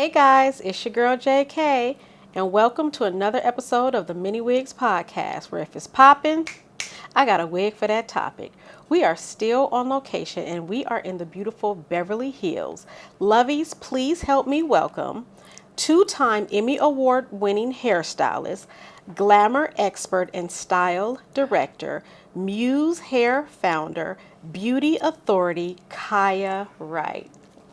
Hey guys, it's your girl JK, and welcome to another episode of the Many Wigs Podcast, where if it's popping, I got a wig for that topic. We are still on location, and we are in the beautiful Beverly Hills. Lovies, please help me welcome two-time Emmy Award-winning hairstylist, glamour expert and style director, MuzeHair founder, beauty authority, Kiyah Wright.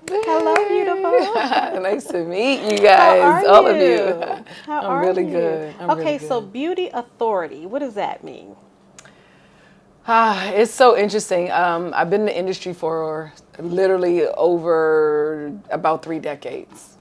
Hello, beautiful. Nice to meet you guys, all of you. I'm really good. Okay, so beauty authority, what does that mean? It's so interesting. I've been in the industry for literally over about 3 decades.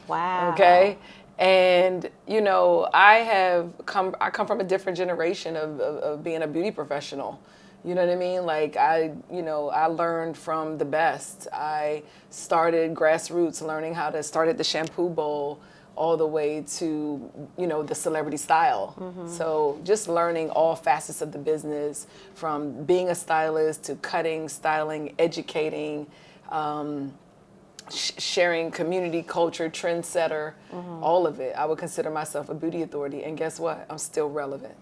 Wow. Okay. And, you know, I come from a different generation of being a beauty professional. You know what I mean? Like I learned from the best. I started grassroots, learning how to start at the shampoo bowl all the way to, the celebrity style. Mm-hmm. So just learning all facets of the business, from being a stylist to cutting, styling, educating, sharing community culture, trendsetter, all of it. I would consider myself a beauty authority. And guess what? I'm still relevant.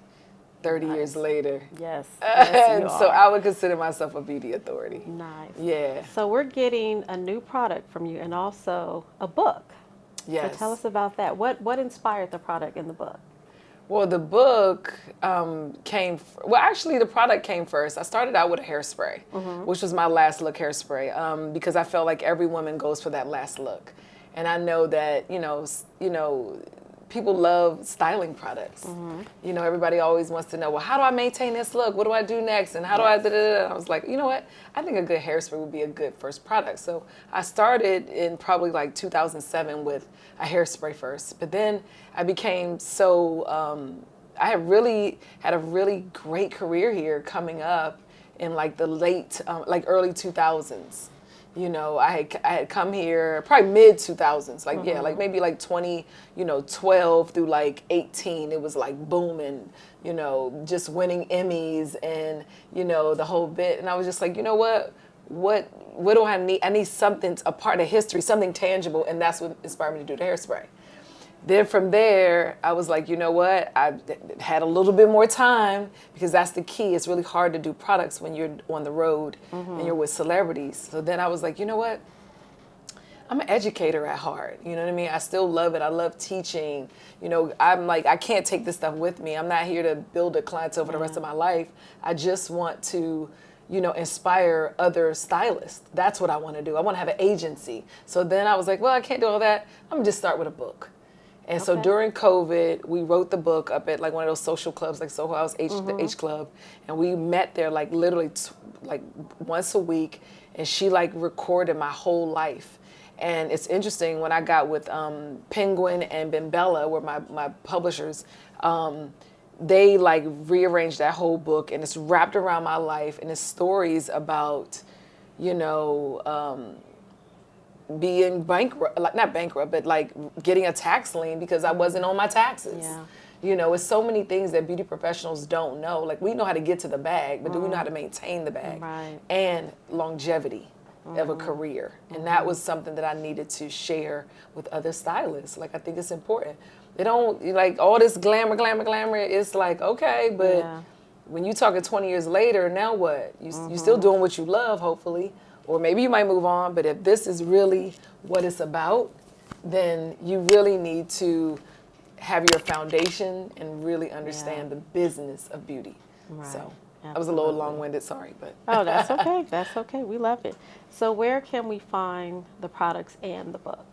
30 years later. Yes. And so I would consider myself a beauty authority. Nice. Yeah. So we're getting a new product from you and also a book. Yes. So tell us about that. What inspired the product in the book? Well, the book actually the product came first. I started out with a hairspray, which was my last look hairspray, because I felt like every woman goes for that last look. And I know that, people love styling products. Everybody always wants to know, well, how do I maintain this look? What do I do next? And how do I da-da-da? I was like, you know what? I think a good hairspray would be a good first product. So I started in probably like 2007 with a hairspray first. But then I became so, I had a really great career here coming up in like the late, early 2000s. I had come here probably mid 2000s, like maybe like 2012 through like 18. It was like booming, just winning Emmys and, the whole bit. And I was just like, you know what do I need? I need something, a part of history, something tangible. And that's what inspired me to do the hairspray. Then from there, I was like, you know what? I had a little bit more time, because that's the key. It's really hard to do products when you're on the road and you're with celebrities. So then I was like, you know what? I'm an educator at heart. You know what I mean? I still love it. I love teaching. I'm like, I can't take this stuff with me. I'm not here to build a clientele for the rest of my life. I just want to inspire other stylists. That's what I want to do. I want to have an agency. So then I was like, well, I can't do all that. I'm going to just start with a book. And so during COVID, we wrote the book up at like one of those social clubs, like Soho House, the H Club. And we met there like literally like once a week. And she like recorded my whole life. And it's interesting, when I got with Penguin and Bimbella, were my publishers, they like rearranged that whole book, and it's wrapped around my life, and it's stories about, being bankrupt, like not bankrupt, but like getting a tax lien because I wasn't on my taxes. Yeah. It's so many things that beauty professionals don't know. Like, we know how to get to the bag, but do we know how to maintain the bag? Right. And longevity of a career. And that was something that I needed to share with other stylists. Like, I think it's important. They don't, like, all this glamour. It's like, okay, but when you talking 20 years later, now what? You still doing what you love, hopefully. Or maybe you might move on, but if this is really what it's about, then you really need to have your foundation and really understand the business of beauty. Right. So I was a little long-winded, sorry. But Oh, that's okay. That's okay. We love it. So where can we find the products and the book?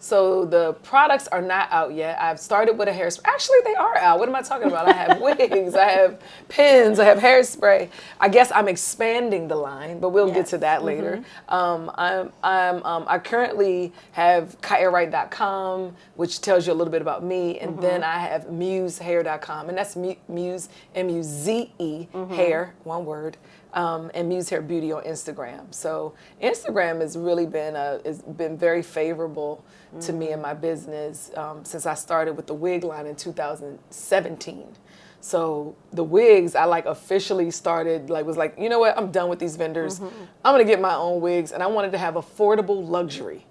So the products are not out yet. I've started with a hairspray. Actually, they are out. What am I talking about? I have wigs, I have pins, I have hairspray. I guess I'm expanding the line, but we'll get to that later. I currently have KiyahWright.com, which tells you a little bit about me, and then I have MuzeHair.com, and that's Muse, M-U-Z-E, hair, one word. And MuzeHair Beauty on Instagram. So Instagram has really been very favorable to me and my business since I started with the wig line in 2017. So the wigs, I like officially started, was like, you know what, I'm done with these vendors. I'm gonna get my own wigs, and I wanted to have affordable luxury.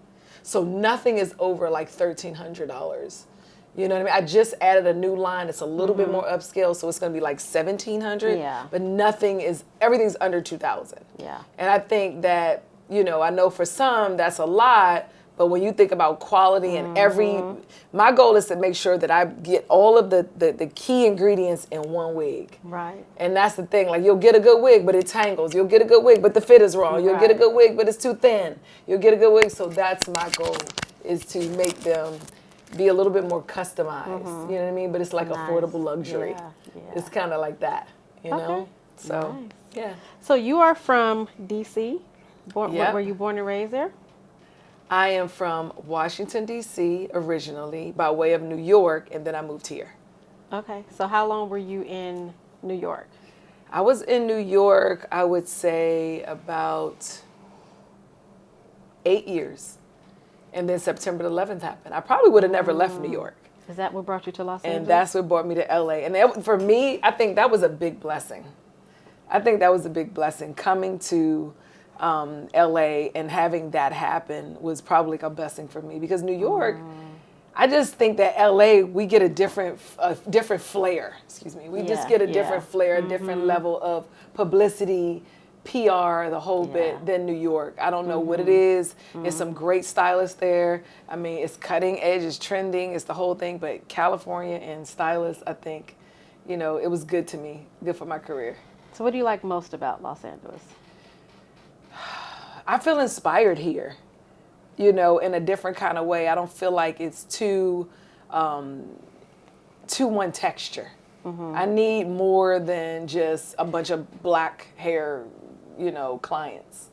So nothing is over like $1,300. You know what I mean? I just added a new line. It's a little bit more upscale, so it's going to be like $1,700. Yeah. But everything's under $2,000. Yeah. And I think that, I know for some that's a lot, but when you think about quality and my goal is to make sure that I get all of the key ingredients in one wig. Right. And that's the thing. Like, you'll get a good wig, but it tangles. You'll get a good wig, but the fit is wrong. You'll get a good wig, but it's too thin. You'll get a good wig. So that's my goal, is to make them be a little bit more customized. You know what I mean? But it's like affordable luxury. Yeah. It's kind of like that, you know? So, yeah. So you are from D.C.? Yep. Were you born and raised there? I am from Washington, D.C. originally, by way of New York, and then I moved here. Okay. So how long were you in New York? I was in New York, I would say, about 8 years. And then September 11th happened. I probably would have never left New York. Is that what brought you to Los Angeles? And that's what brought me to L.A. And for me, I think that was a big blessing. Coming to L.A. and having that happen was probably like a blessing for me, because New York, I just think that L.A., we get a different flair. We just get a different flair, a different level of publicity, PR, the whole bit, than New York. I don't know what it is. It's some great stylists there. I mean, it's cutting edge, it's trending, it's the whole thing. But California and stylists, I think, it was good to me, good for my career. So what do you like most about Los Angeles? I feel inspired here, in a different kind of way. I don't feel like it's too one texture. I need more than just a bunch of black hair, clients.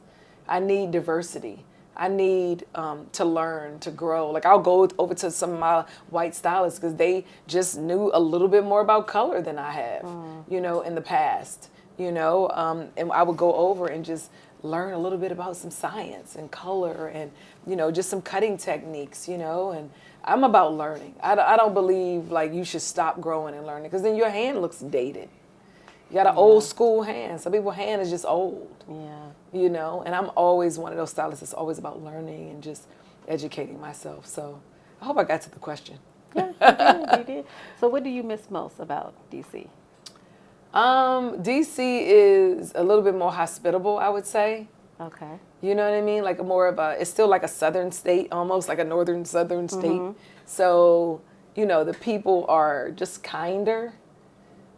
I need diversity. I need to learn, to grow. Like, I'll go over to some of my white stylists because they just knew a little bit more about color than I have, in the past, and I would go over and just learn a little bit about some science and color and, just some cutting techniques, and I'm about learning. I don't believe like you should stop growing and learning, because then your hand looks dated. You got an old school hand. Some people's hand is just old. Yeah. And I'm always one of those stylists that's always about learning and just educating myself. So I hope I got to the question. Yeah, you did. So what do you miss most about DC? DC is a little bit more hospitable, I would say. Okay. You know what I mean? Like it's still like a southern state, almost like a northern southern state. So, the people are just kinder.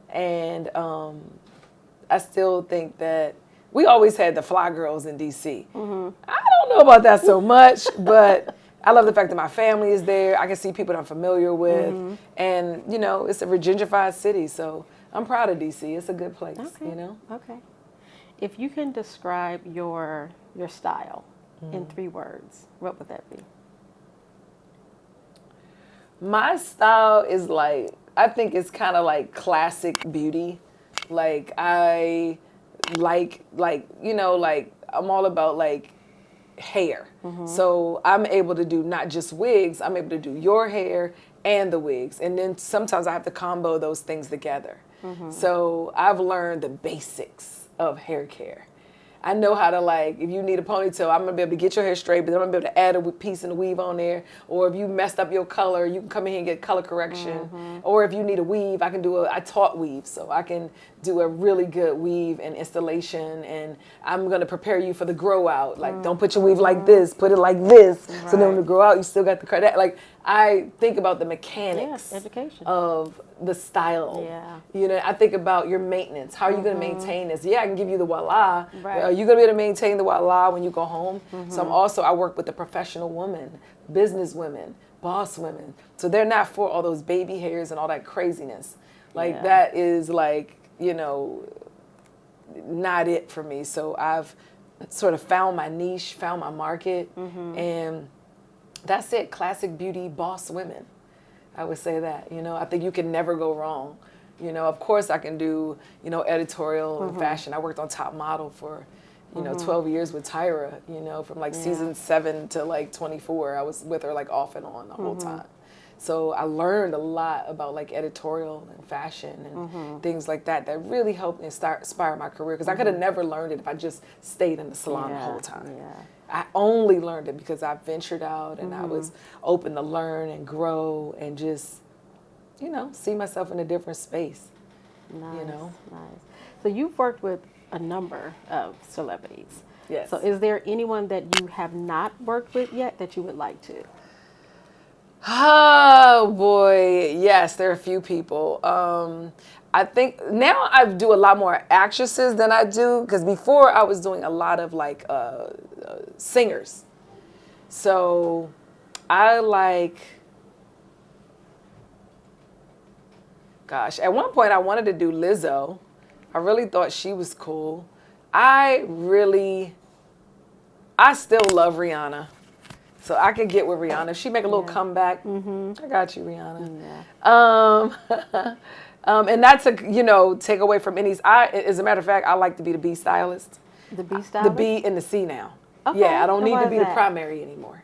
And I still think that we always had the fly girls in DC. I don't know about that so much, but I love the fact that my family is there. I can see people that I'm familiar with. And, it's a gentrified city, so I'm proud of DC. It's a good place, Okay. If you can describe your style in 3 words, what would that be? My style is I think it's kind of like classic beauty. Like, I I'm all about hair. So I'm able to do not just wigs, I'm able to do your hair and the wigs. And then sometimes I have to combo those things together. So I've learned the basics of hair care. I know how to, if you need a ponytail, I'm going to be able to get your hair straight, but then I'm going to be able to add a piece and a weave on there. Or if you messed up your color, you can come in here and get color correction. Or if you need a weave, I taught weave, so I can do a really good weave and installation. And I'm going to prepare you for the grow out. Don't put your weave like this, put it like this. So then when you grow out, you still got the credit. I think about the mechanics of the style. Yeah. I think about your maintenance. How are you going to maintain this? Yeah, I can give you the voila. Right. Are you going to be able to maintain the voila when you go home? So I work with the professional women, business women, boss women. So they're not for all those baby hairs and all that craziness. That is not it for me. So I've sort of found my niche, found my market, and that's it. Classic beauty, boss women. I would say that, I think you can never go wrong. Of course I can do, editorial and fashion. I worked on Top Model for, 12 years with Tyra, from season 7 to 24. I was with her off and on the whole time. So I learned a lot about editorial and fashion and things like that really helped inspire my career, because I could have never learned it if I just stayed in the salon the whole time. I only learned it because I ventured out and I was open to learn and grow and just, see myself in a different space. Nice. So you've worked with a number of celebrities. Yes. So is there anyone that you have not worked with yet that you would like to? Oh boy, yes, there are a few people. I think now I do a lot more actresses than I do, because before I was doing a lot of like singers. So I at one point I wanted to do Lizzo. I really thought she was cool. I still love Rihanna. So I could get with Rihanna. If she make a little comeback, I got you, Rihanna. Yeah. And not to, take away from any, as a matter of fact, I like to be the B stylist. The B stylist? The B and the C now. Okay. Yeah, I don't need to be the primary anymore.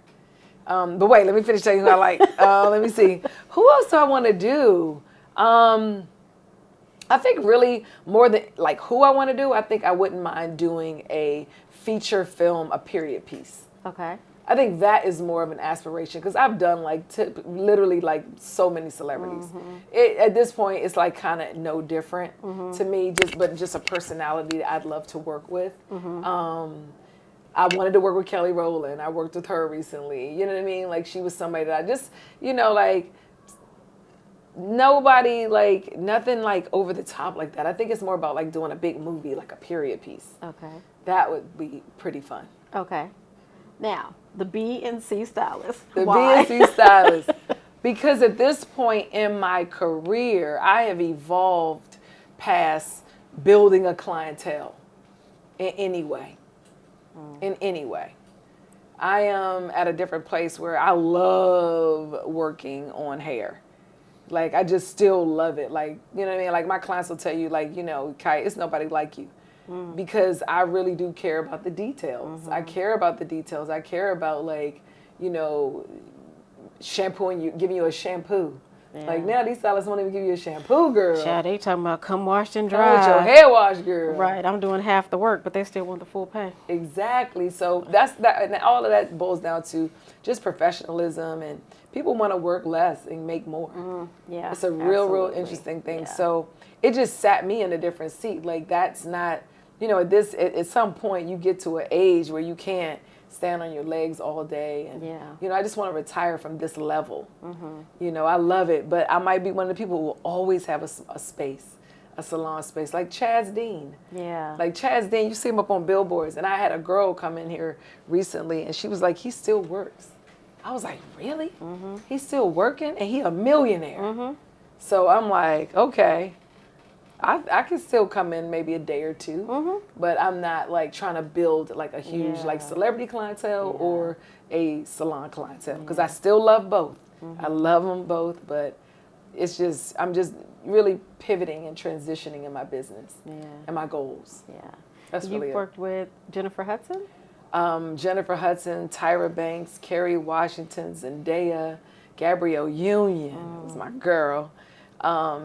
But wait, let me finish telling you who I like. Let me see. Who else do I want to do? I think really more than like who I want to do, I think I wouldn't mind doing a feature film, a period piece. Okay. I think that is more of an aspiration, because I've done literally like so many celebrities. At this point, it's like kind of no different to me, just a personality that I'd love to work with. I wanted to work with Kelly Rowland. I worked with her recently. You know what I mean? Like, she was somebody that I just, nobody, nothing like over the top like that. I think it's more about like doing a big movie, like a period piece. Okay. That would be pretty fun. Okay. Now, the B and C stylist. The Why? B and C stylist. Because at this point in my career, I have evolved past building a clientele in any way. In any way. I am at a different place where I love working on hair. Like, I just still love it. Like, you know what I mean? Like, my clients will tell you, like, Kai, it's nobody like you. Because I really do care about the details. I care about the details. I care about, like, shampooing you, giving you a shampoo. Yeah. Like, now these stylists won't even give you a shampoo, girl. Yeah, they talking about come washed and Come dry. with your hair wash, girl. Right, I'm doing half the work, but they still want the full pay. Exactly. So that's that, and all of that boils down to just professionalism, and people want to work less and make more. Yeah, it's a real interesting thing. Yeah. So it just sat me in a different seat. Like, that's not, at some point you get to an age where you can't stand on your legs all day, and I just want to retire from this level. I love it, but I might be one of the people who will always have a space, a salon space, like Chaz Dean. Yeah. Like Chaz Dean, you see him up on billboards, and I had a girl come in here recently, and she was like, he still works. I was like, really? He's still working, and he a millionaire. So I'm like, okay. I can still come in maybe a day or two, but I'm not like trying to build like a huge like celebrity clientele or a salon clientele, because I still love both. I love them both, but it's just, I'm just really pivoting and transitioning in my business and my goals. Yeah. That's really You've worked with Jennifer Hudson? Jennifer Hudson, Tyra Banks, Kerry Washington, Zendaya, Gabrielle Union was my girl.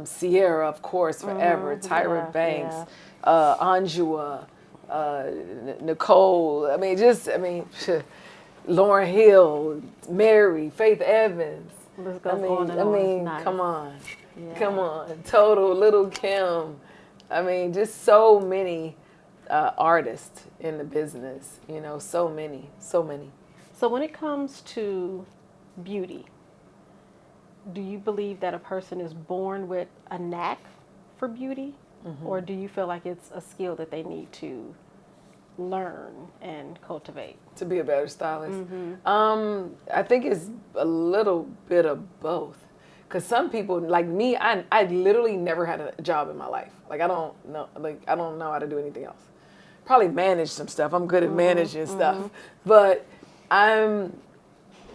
Sierra, of course, forever. Tyra Banks, Anjua, Nicole. Lauren Hill, Mary, Faith Evans. This goes on and on. Nice. Come on. Yeah. Come on. Total, Little Kim. Just so many artists in the business. So many. So when it comes to beauty, do you believe that a person is born with a knack for beauty, or do you feel like it's a skill that they need to learn and cultivate? To be a better stylist? I think it's a little bit of both. Because some people, like me, I literally never had a job in my life. Like, I don't know how to do anything else. Probably manage some stuff. I'm good at managing stuff. But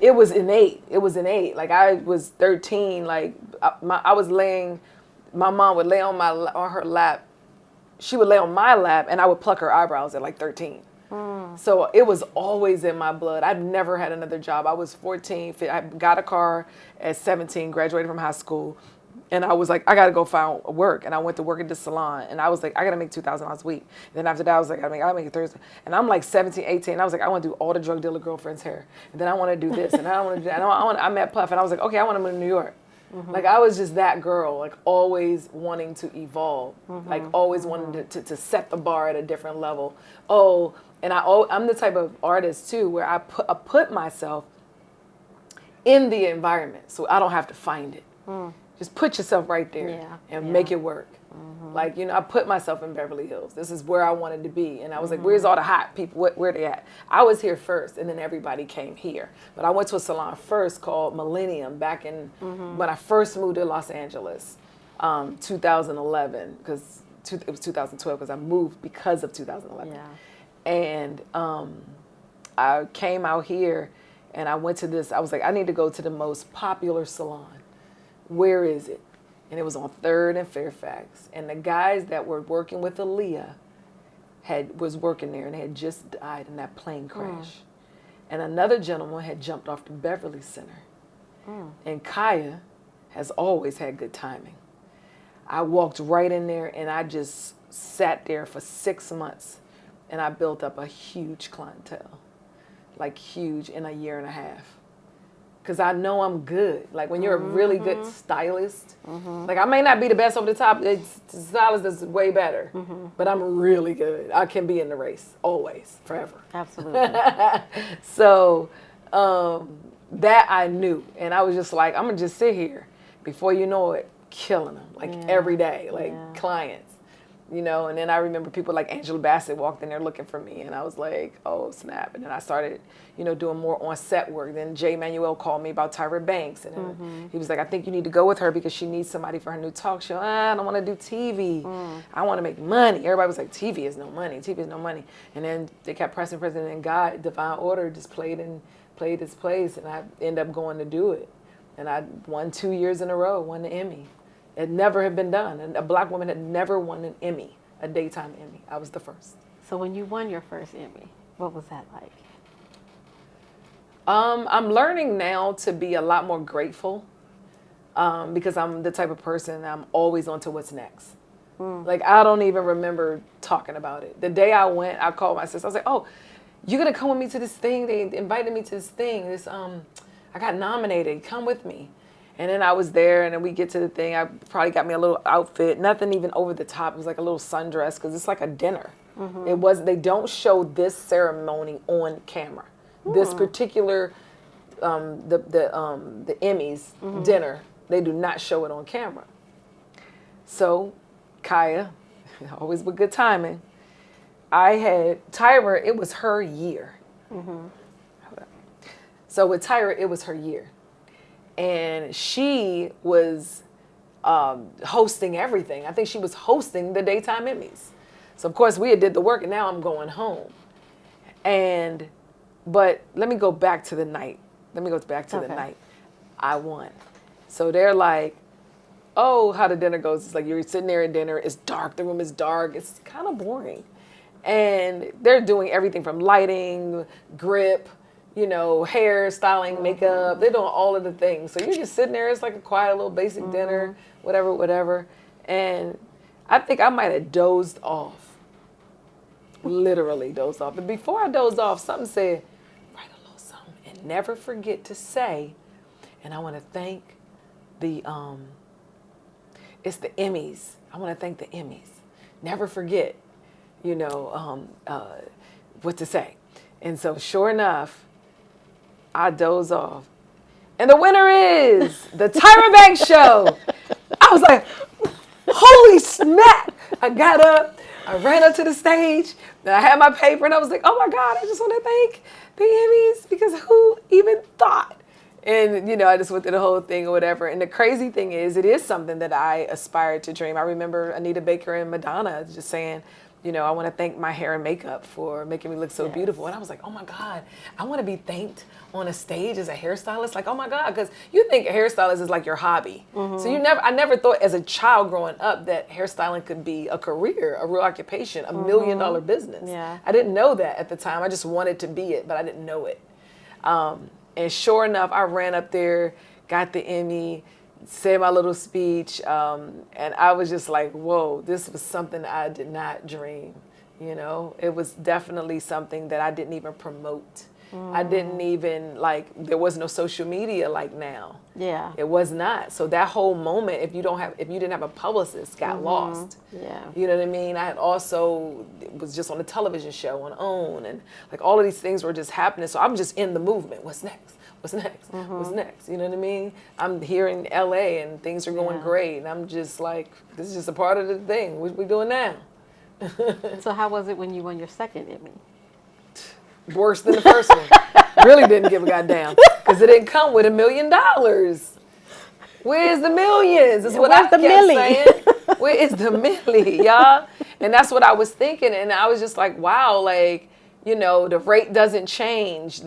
it was innate. Like, I was 13. Like, my mom would lay on her lap. She would lay on my lap, and I would pluck her eyebrows at like 13. So it was always in my blood. I've never had another job. I was 14. I got a car at 17, graduated from high school, And I was like, I got to go find work. And I went to work at the salon. And I was like, I got to make $2,000 a week. Then after that, I was like, I make it Thursday. And I'm like 17, 18. And I was like, I want to do all the drug dealer girlfriends' hair. And then I want to do this. And I want to do that. And I met Puff. And I was like, okay, I want to move to New York. Like, I was just that girl, like, always wanting to evolve. Like, always wanting to set the bar at a different level. Oh, and I'm the type of artist, too, where I put myself in the environment so I don't have to find it. Just put yourself right there and make it work. Like, I put myself in Beverly Hills. This is where I wanted to be. And I was like, where's all the hot people? Where they at? I was here first, and then everybody came here. But I went to a salon first called Millennium back in when I first moved to Los Angeles, 2011, because it was 2012, because I moved because of 2011. Yeah. And I came out here, and I went to this. I was like, I need to go to the most popular salon. Where is it? And it was on 3rd and Fairfax. And the guys that were working with Aaliyah was working there, and they had just died in that plane crash. And another gentleman had jumped off the Beverly Center. And Kiyah has always had good timing. I walked right in there, and I just sat there for 6 months, and I built up a huge clientele, like huge, in a year and a half. Because I know I'm good. Like, when you're a really good stylist, like, I may not be the best over the top. The stylist is way better. But I'm really good. I can be in the race, always, forever. Absolutely. So that I knew. And I was just like, I'm going to just sit here. Before you know it, killing them. Like, every day. Like, clients. And then I remember people like Angela Bassett walked in there looking for me, and I was like, oh, snap. And then I started, doing more on-set work. Then Jay Manuel called me about Tyra Banks, and then he was like, I think you need to go with her because she needs somebody for her new talk show. I don't want to do TV. I want to make money. Everybody was like, TV is no money. TV is no money. And then they kept pressing, and God, Divine Order just played its place, and I ended up going to do it. And I won 2 years in a row, won the Emmy. It never had been done. And a Black woman had never won an Emmy, a daytime Emmy. I was the first. So when you won your first Emmy, what was that like? I'm learning now to be a lot more grateful because I'm the type of person, I'm always on to what's next. Like, I don't even remember talking about it. The day I went, I called my sister. I was like, oh, you're going to come with me to this thing? They invited me to this thing. I got nominated. Come with me. And then I was there, and then we get to the thing. I probably got me a little outfit, nothing even over the top. It was like a little sundress because it's like a dinner. It was. They don't show this ceremony on camera. This particular, the Emmys dinner, they do not show it on camera. So, Kiyah, always with good timing. I had Tyra. It was her year. So with Tyra, it was her year. And she was hosting everything. I think she was hosting the daytime Emmys. So, of course, we had did the work, and now I'm going home. But let me go back to the night. The night I won. So they're like, oh, how the dinner goes. It's like you're sitting there at dinner. It's dark. The room is dark. It's kind of boring. And they're doing everything from lighting, grip, hair, styling, makeup. They're doing all of the things. So you're just sitting there. It's like a quiet little basic dinner, whatever. And I think I might have dozed off. Literally dozed off. But before I dozed off, something said, write a little something. And never forget to say, and I want to thank it's the Emmys. I want to thank the Emmys. Never forget, what to say. And so sure enough, I doze off. And the winner is the Tyra Banks Show. I was like, holy snap. I got up. I ran up to the stage. And I had my paper. And I was like, oh, my God, I just want to thank the Emmys because who even thought? And, I just went through the whole thing or whatever. And the crazy thing is, it is something that I aspired to dream. I remember Anita Baker and Madonna just saying, I want to thank my hair and makeup for making me look so beautiful. And I was like, oh, my God, I want to be thanked on a stage as a hairstylist. Like, oh, my God, because you think a hairstylist is like your hobby. So I never thought as a child growing up that hairstyling could be a career, a real occupation, $1 million business. Yeah. I didn't know that at the time. I just wanted to be it, but I didn't know it. And sure enough, I ran up there, got the Emmy, say my little speech, and I was just like, whoa, this was something I did not dream. You know, it was definitely something that I didn't even promote. I didn't even there was no social media like now. Yeah. It was not. So that whole moment, if you didn't have a publicist, got lost. Yeah. You know what I mean? I had also was just on a television show on OWN, and all of these things were just happening. So I'm just in the movement. What's next? What's next? What's next? You know what I mean? I'm here in LA and things are going great, and I'm just like, this is just a part of the thing. What we doing now? So how was it when you won your second Emmy? Worse than the first one. Really didn't give a goddamn because it didn't come with $1 million. Where's the millions? Is what I kept saying. Where is the milli, y'all? And that's what I was thinking, and I was just like, wow, the rate doesn't change,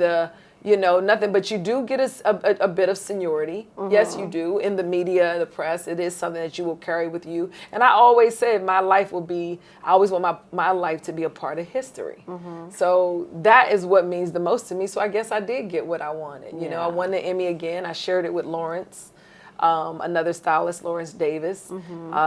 nothing, but you do get a bit of seniority. Yes, you do. In the media, the press, it is something that you will carry with you. And I always said I always want my life to be a part of history. So that is what means the most to me. So I guess I did get what I wanted. You know, I won the Emmy again. I shared it with Lawrence. Another stylist, Lawrence Davis.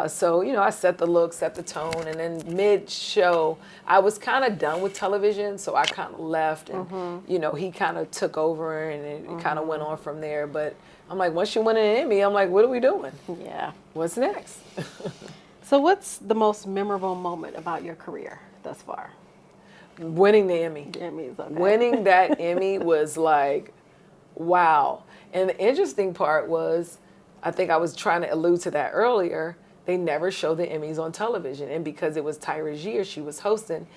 So, I set the look, set the tone, and then mid-show, I was kind of done with television, so I kind of left, and, he kind of took over, and it kind of went on from there. But I'm like, once you win an Emmy, I'm like, what are we doing? Yeah. What's next? So what's the most memorable moment about your career thus far? Winning the Emmy. Emmys, okay. Winning that Emmy was like, wow. And the interesting part was, I think I was trying to allude to that earlier, they never show the Emmys on television. And because it was Tyra Gier, she was hosting.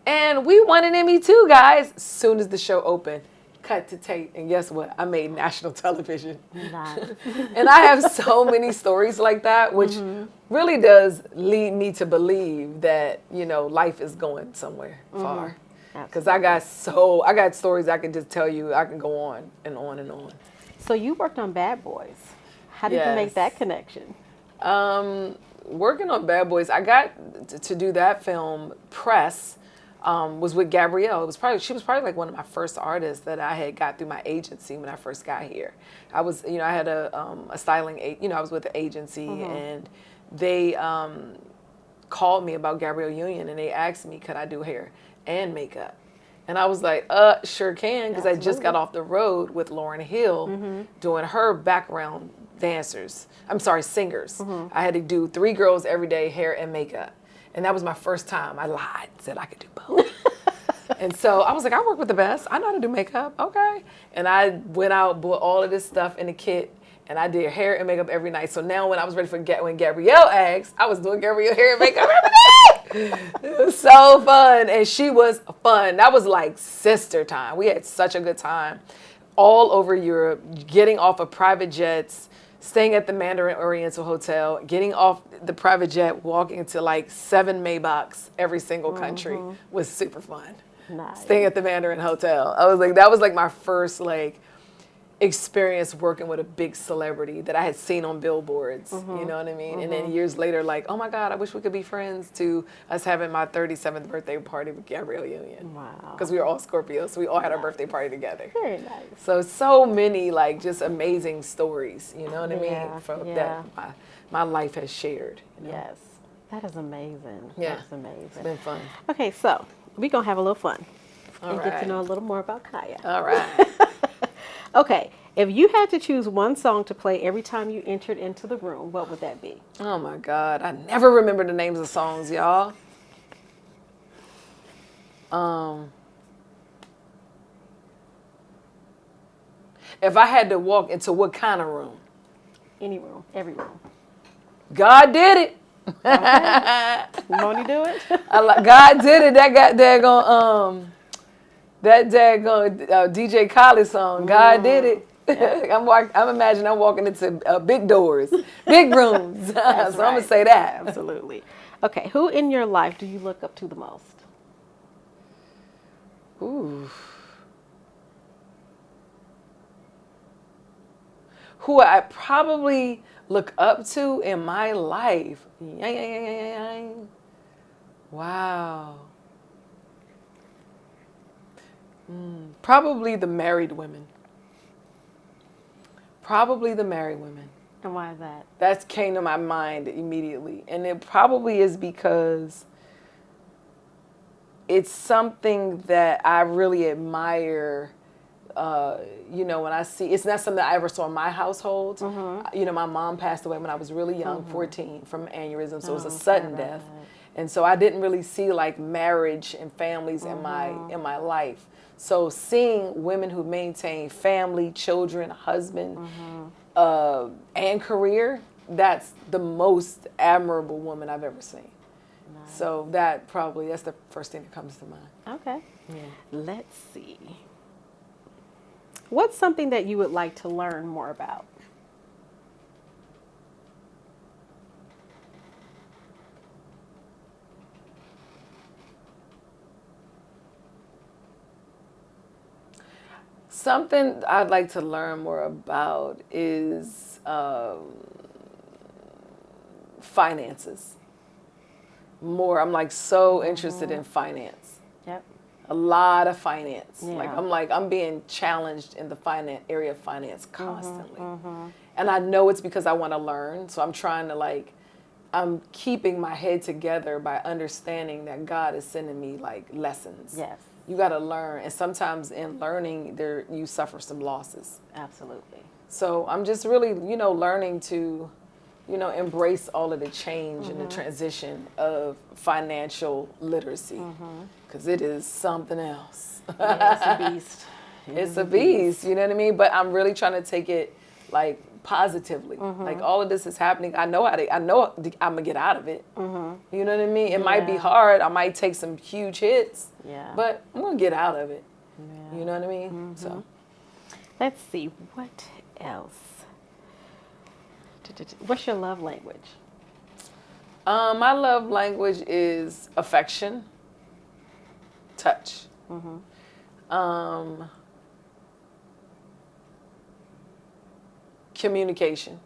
And we won an Emmy too, guys. As soon as the show opened, cut to tape. And guess what? I made national television. Nice. And I have so many stories like that, which really does lead me to believe that, life is going somewhere far. Because I got stories I can just tell you. I can go on and on and on. So you worked on Bad Boys. How did you make that connection? Working on Bad Boys, I got to do that film press was with Gabrielle. She was probably like one of my first artists that I had got through my agency when I first got here. I was, I had a styling, I was with the agency, and they called me about Gabrielle Union, and they asked me, could I do hair and makeup? And I was like, sure can, because I just got off the road with Lauryn Hill doing her background singers. I had to do 3 girls every day, hair and makeup. And that was my first time. I lied, said I could do both. And so I was like, I work with the best. I know how to do makeup. Okay. And I went out, bought all of this stuff in the kit, and I did hair and makeup every night. So now when I was ready for when Gabrielle asked, I was doing Gabrielle hair and makeup every day. It was so fun. And she was fun. That was like sister time. We had such a good time all over Europe, getting off of private jets, staying at the Mandarin Oriental Hotel, getting off the private jet, walking to like 7 Maybachs every single country was super fun. Nice. Staying at the Mandarin Hotel. I was like, that was like my first experience working with a big celebrity that I had seen on billboards, you know what I mean? And then years later, oh my God, I wish we could be friends, to us having my 37th birthday party with Gabrielle Union. Wow. Because we were all Scorpios, so we all had our birthday party together. Very nice. So many just amazing stories, you know what I mean? From that my life has shared. Yes. That is amazing. Yeah. That's amazing. It's been fun. Okay, so we're going to have a little fun and get to know a little more about Kiyah. All right. Okay, if you had to choose one song to play every time you entered into the room, what would that be? Oh my God, I never remember the names of songs, y'all. If I had to walk into what kind of room? Any room, every room. God did it. Okay. Won't you do it? God did it. That daggone DJ Khaled song. God did it. Yeah. I'm imagining I'm walking into big doors, big rooms. So right. I'm gonna say that. Absolutely. Okay, who in your life do you look up to the most? Ooh. Who I probably look up to in my life? Wow. Probably the married women. And why is that? That came to my mind immediately. And it probably is because it's something that I really admire. When I see, it's not something I ever saw in my household. My mom passed away when I was really young, 14, from aneurysm, so it was a sudden death. And so I didn't really see like marriage and families in my life. So seeing women who maintain family, children, husband, and career, that's the most admirable woman I've ever seen. Nice. So that's the first thing that comes to mind. Okay. Yeah. Let's see. What's something that you would like to learn more about? Something I'd like to learn more about is finances. I'm like so interested in finance. Yep. A lot of finance. Yeah. I'm being challenged in the area of finance constantly. And I know it's because I want to learn. So I'm trying to I'm keeping my head together by understanding that God is sending me lessons. Yes. You got to learn. And sometimes in learning you suffer some losses. Absolutely. So I'm just really, learning to, embrace all of the change and the transition of financial literacy. Because it is something else. Yeah, it's a beast. It's a beast, you know what I mean? But I'm really trying to take it positively. All of this is happening. I know I'm gonna get out of it. You know what I mean? It might be hard. I might take some huge hits. Yeah. But I'm gonna get out of it. Yeah. You know what I mean? So let's see, what else? What's your love language? My love language is affection, touch. Communication.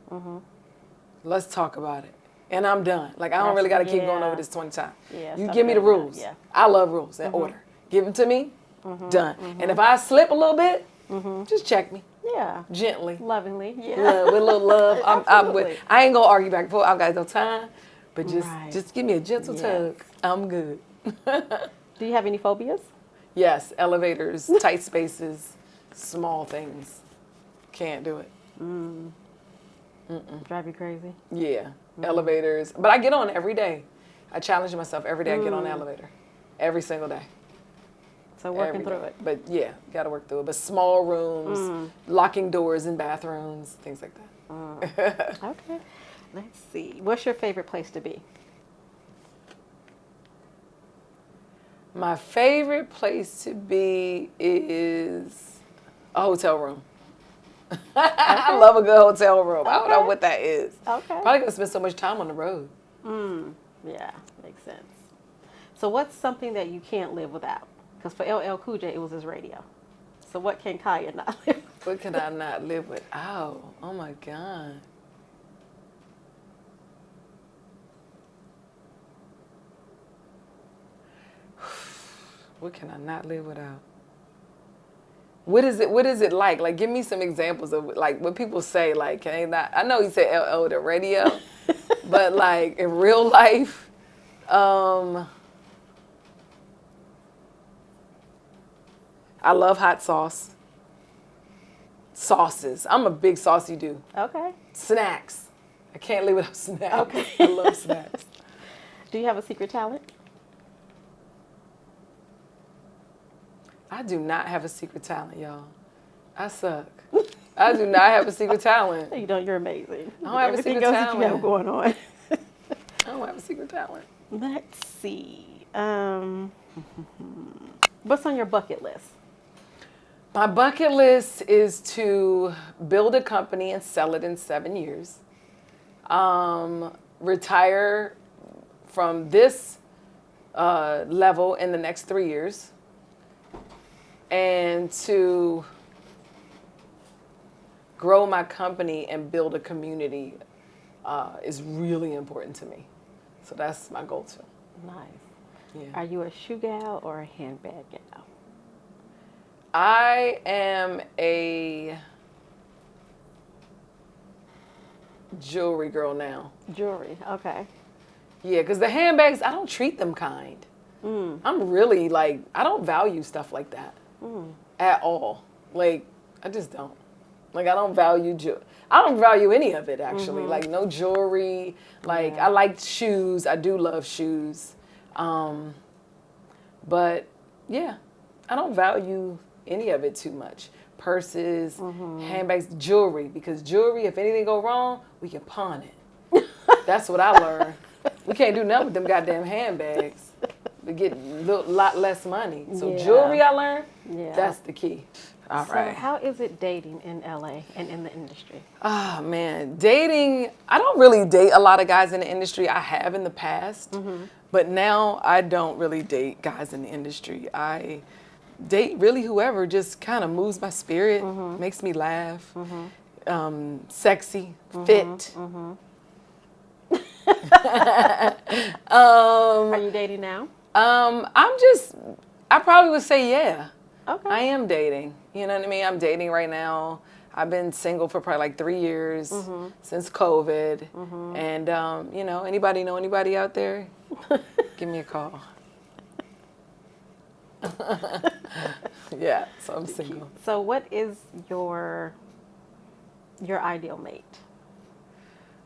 Let's talk about it. And I'm done. I don't really got to keep going over this 20 times. Yeah, you give me the rules. Yeah. I love rules and order. Give them to me, done. And if I slip a little bit, just check me. Yeah. Gently. Lovingly. Yeah. With a little love. I ain't going to argue back and forth. I got no time. But just give me a gentle tug. I'm good. Do you have any phobias? Yes. Elevators, tight spaces, small things. Can't do it. Drive you crazy? Yeah. Elevators. But I get on every day. I challenge myself every day. I get on the elevator. Every single day. So working through it. But yeah, got to work through it. But small rooms, locking doors in bathrooms, things like that. Okay. Let's see. What's your favorite place to be? My favorite place to be is a hotel room. I love a good hotel room. I don't know what that is. Okay. Probably gonna spend so much time on the road. Yeah, makes sense. So what's something that you can't live without? Because for LL Cool J, it was his radio. So what can Kiyah not live without? What can I not live without? Oh my God. What can I not live without? What is it like? Like, give me some examples of what people say, can they not, I know you say LL the radio, but in real life, I love hot sauce. Sauces. I'm a big saucy dude. Okay. Snacks. I can't live without snacks. Okay. I love snacks. Do you have a secret talent? I do not have a secret talent, y'all. I suck. I do not have a secret talent. You're amazing. I don't have a secret talent. talent. That you have going on. I don't have a secret talent. Let's see. What's on your bucket list? My bucket list is to build a company and sell it in 7 years. Retire from this level in the next 3 years. And to grow my company and build a community is really important to me. So that's my goal too. Nice. Yeah. Are you a shoe gal or a handbag gal? I am a jewelry girl now. Jewelry, okay. Yeah, because the handbags, I don't treat them kind. I'm really like, I don't value stuff like that at all. Like, I just don't. Like, I don't value any of it, actually. Like, no jewelry. Like, I like shoes. I do love shoes. But, yeah, I don't value any of it too much. Purses, handbags, jewelry. Because jewelry, if anything go wrong, we can pawn it. That's what I learned. We can't do nothing with them goddamn handbags. We get a lot less money. So jewelry, I learned, that's the key. All right. So how is it dating in LA and in the industry? Oh, man. Dating, I don't really date a lot of guys in the industry. I have in the past. But now I don't really date guys in the industry. I date really whoever just kind of moves my spirit, makes me laugh, sexy, fit. Are you dating now? I probably would say yeah. Okay. I am dating. You know what I mean? I'm dating right now. I've been single for probably like 3 years since COVID. And, you know anybody out there? Give me a call. Yeah, so I'm single. So what is your ideal mate?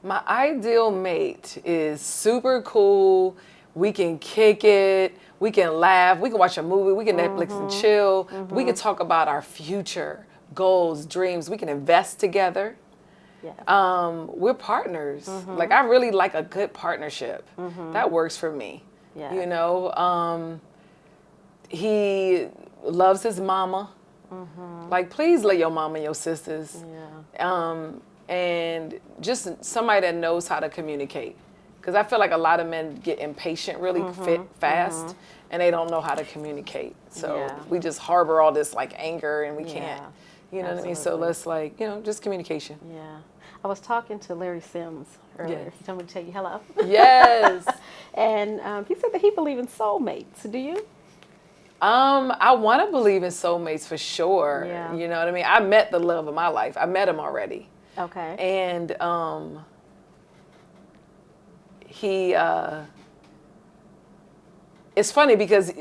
My ideal mate is super cool. We can kick it. We can laugh. We can watch a movie. We can Netflix and chill. We can talk about our future, goals, dreams. We can invest together. Yeah. We're partners. Like, I really like a good partnership. That works for me. Yeah. You know, he loves his mama. Like, please let your mama and your sisters. Yeah. And just somebody that knows how to communicate. Because I feel like a lot of men get impatient really fast, and they don't know how to communicate. So we just harbor all this like anger, and we can't. You know what I mean? So let's like, you know, just communication. Yeah. I was talking to Larry Sims earlier. He told me to tell you hello. Yes. And he said that he believes in soulmates. Do you? I want to believe in soulmates for sure. Yeah. You know what I mean? I met the love of my life. I met him already. Okay. And it's funny because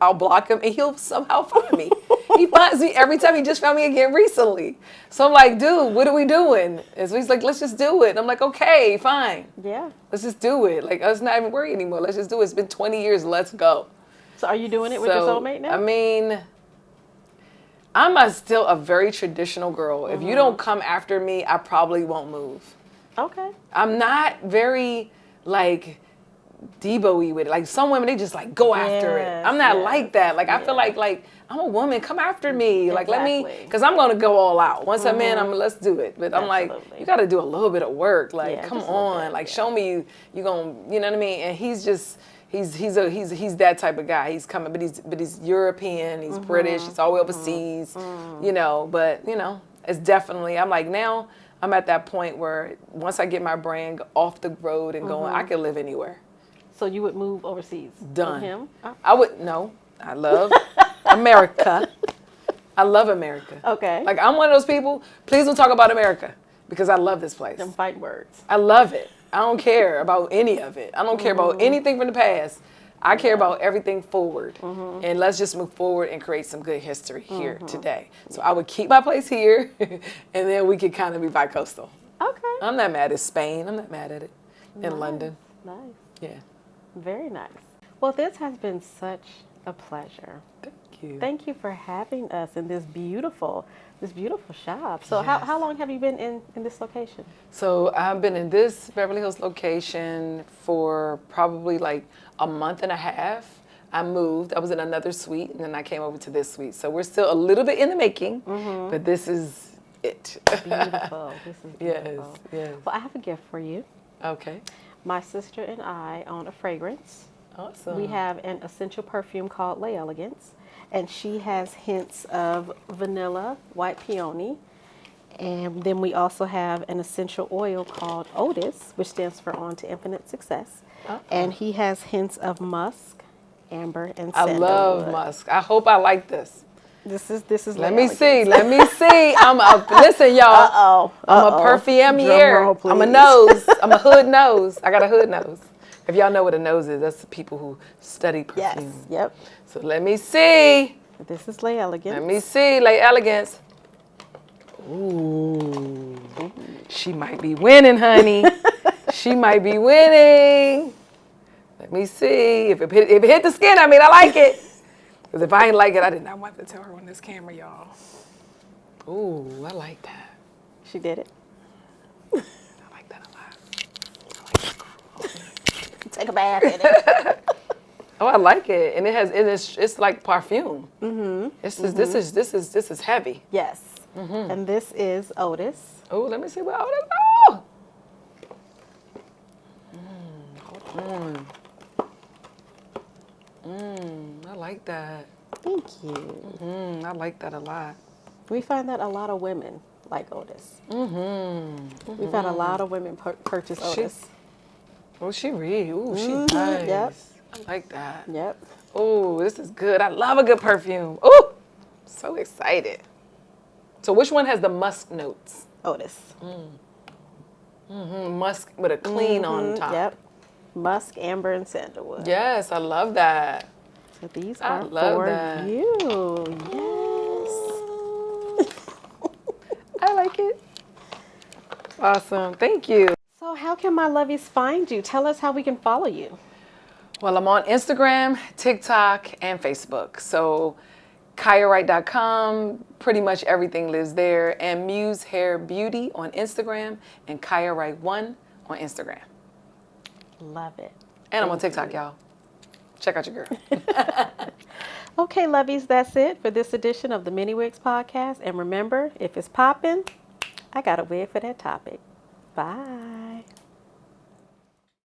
I'll block him and he'll somehow find me. He finds me every time. He just found me again recently. So I'm like, dude, what are we doing? And so he's like, let's just do it. And I'm like, okay, fine. Yeah. Let's just do it. Like, let's not even worry anymore. Let's just do it. It's been 20 years. Let's go. So are you doing it with your soulmate now? I mean, I'm still a very traditional girl. If you don't come after me, I probably won't move. Okay. I'm not very, like, Debo-y with it. Like, some women, they just, like, go after it. I'm not like that. Like, I feel like, I'm a woman. Come after me. Like, let me, because I'm going to go all out. Once I'm in, let's do it. But I'm like, you got to do a little bit of work. Like, come on. Like, show me you going to, you know what I mean? And he's just, he's that type of guy. He's coming, but he's European. He's British. He's all the way overseas, you know. But, you know, it's definitely, I'm like, now I'm at that point where once I get my brand off the road and going, I can live anywhere. So you would move overseas? Done. With him? Oh. I would, no. I love America. I love America. Okay. Like, I'm one of those people, please don't talk about America because I love this place. Them fight words. I love it. I don't care about any of it. I don't care about anything from the past. I care about everything forward. And let's just move forward and create some good history here today. So I would keep my place here, and then we could kind of be bi-coastal. Okay. I'm not mad at Spain. I'm not mad at it. In London. Nice. Yeah. Very nice. Well, this has been such a pleasure. Thank you. Thank you for having us in this beautiful shop. So how long have you been in this location? So I've been in this Beverly Hills location for probably like a month and a half. I moved. I was in another suite, and then I came over to this suite. So we're still a little bit in the making, but this is it. Beautiful. This is beautiful. Yes. Well, I have a gift for you. Okay. My sister and I own a fragrance. Awesome. We have an essential perfume called La Elegance, and she has hints of vanilla, white peony, and then we also have an essential oil called Otis, which stands for On to Infinite Success, and he has hints of musk, amber, and sandalwood. I love musk. I hope I like this. This is Let me see. Listen, y'all. I'm a perfumier. I'm a nose. I'm a hood nose. I got a hood nose. If y'all know what a nose is, that's the people who study perfume. Yes. Yep. So let me see. This is Lay Elegance. Let me see, Lay Elegance. Ooh. She might be winning, honey. She might be winning. Let me see. If it hit the skin, I like it. Because if I ain't like it, I did not want to tell her on this camera, y'all. Ooh, I like that. She did it. I like that a lot. Take a bath in it. Oh, I like it, and it's like perfume. Mm-hmm. This is heavy. Yes. Mm-hmm. And this is Otis. Oh, let me see what Otis. Oh. Hold on. I like that. Thank you. I like that a lot. We find that a lot of women like Otis. We found a lot of women purchase Otis. She nice. Yep. I like that. Yep. Oh, this is good. I love a good perfume. Oh, so excited. So which one has the musk notes? Otis. Musk with a clean on top. Yep. Musk, amber, and sandalwood. Yes, I love that. So these are for you. Yes. I like it. Awesome. Thank you. So how can my lovies find you? Tell us how we can follow you. Well, I'm on Instagram, TikTok, and Facebook. So KiyahWright.com, pretty much everything lives there. And MuzeHair Beauty on Instagram and Kiyah Wright 1 on Instagram. Love it. And I'm on TikTok, y'all. Check out your girl. Okay, lovies, that's it for this edition of the Many Wigs Podcast. And remember, if it's popping, I got a wig for that topic. Bye.